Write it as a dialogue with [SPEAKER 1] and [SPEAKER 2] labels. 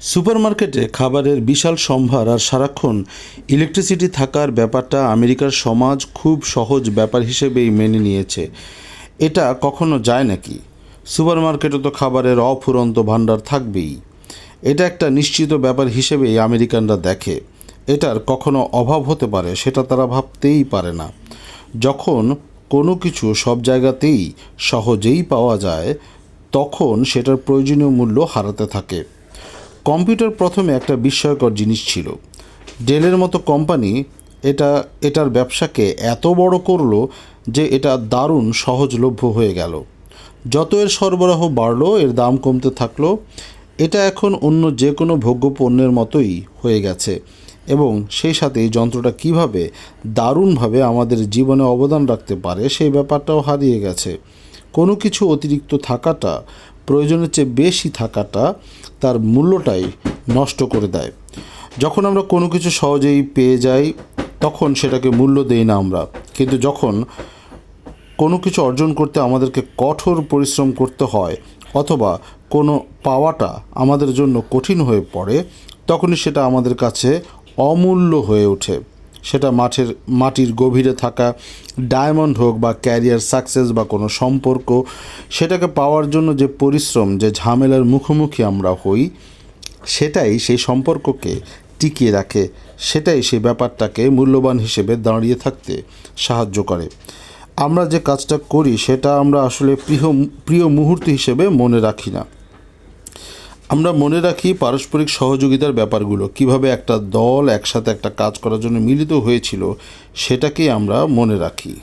[SPEAKER 1] সুপারমার্কেটে খাবারের বিশাল সম্ভার আর সারাক্ষণ ইলেকট্রিসিটি থাকার ব্যাপারটা আমেরিকার সমাজ খুব সহজ ব্যাপার হিসেবেই মেনে নিয়েছে। এটা কখনো যায় নাকি? সুপারমার্কেটে তো খাবারের অফুরন্ত ভাণ্ডার থাকবেই। এটা একটা নিশ্চিত ব্যাপার হিসেবেই আমেরিকানরা দেখে। এটার কখনো অভাব হতে পারে সেটা তারা ভাবতেই পারে না। যখন কোনো কিছু সব জায়গাতেই সহজেই পাওয়া যায়, তখন সেটার প্রয়োজনীয় মূল্য হারাতে থাকে। কম্পিউটার প্রথমে একটা বিস্ময়কর জিনিস ছিল। ডেলের মতো কোম্পানি এটার ব্যবসাকে এত বড় করলো যে এটা দারুণ সহজলভ্য হয়ে গেল। যত এর সরবরাহ বাড়লো, এর দাম কমতে থাকলো। এটা এখন অন্য যে কোনো ভোগ্য পণ্যের মতোই হয়ে গেছে, এবং সেই সাথে এই যন্ত্রটা কীভাবে দারুণভাবে আমাদের জীবনে অবদান রাখতে পারে সেই ব্যাপারটাও হারিয়ে গেছে। কোনো কিছু অতিরিক্ত থাকাটা, প্রয়োজনের চেয়ে বেশি থাকাটা তার মূল্যটাই নষ্ট করে দেয়। যখন আমরা কোনো কিছু সহজেই পেয়ে যাই, তখন সেটাকে মূল্য দেই না আমরা। কিন্তু যখন কোনো কিছু অর্জন করতে আমাদেরকে কঠোর পরিশ্রম করতে হয়, অথবা কোনো পাওয়াটা আমাদের জন্য কঠিন হয়ে পড়ে, তখনই সেটা আমাদের কাছে অমূল্য হয়ে ওঠে। সেটা মাটির গভীরে থাকা ডায়মন্ড হোক, বা ক্যারিয়ার সাকসেস, বা কোনো সম্পর্ক, সেটাকে পাওয়ার জন্য যে পরিশ্রম, যে ঝামেলার মুখোমুখি আমরা হই, সেটাই সেই সম্পর্ককে টিকিয়ে রাখে। সেটাই সেই ব্যাপারটাকে মূল্যবান হিসেবে দাঁড়িয়ে থাকতে সাহায্য করে। আমরা যে কাজটা করি সেটা আমরা আসলে প্রিয় মুহূর্ত হিসেবে মনে রাখি না। আমরা মনে রাখি পারস্পরিক সহযোগিতার ব্যাপারগুলো, কিভাবে একটা দল একসাথে একটা কাজ করার জন্য মিলিত হয়েছিল, সেটাকেই আমরা মনে রাখি।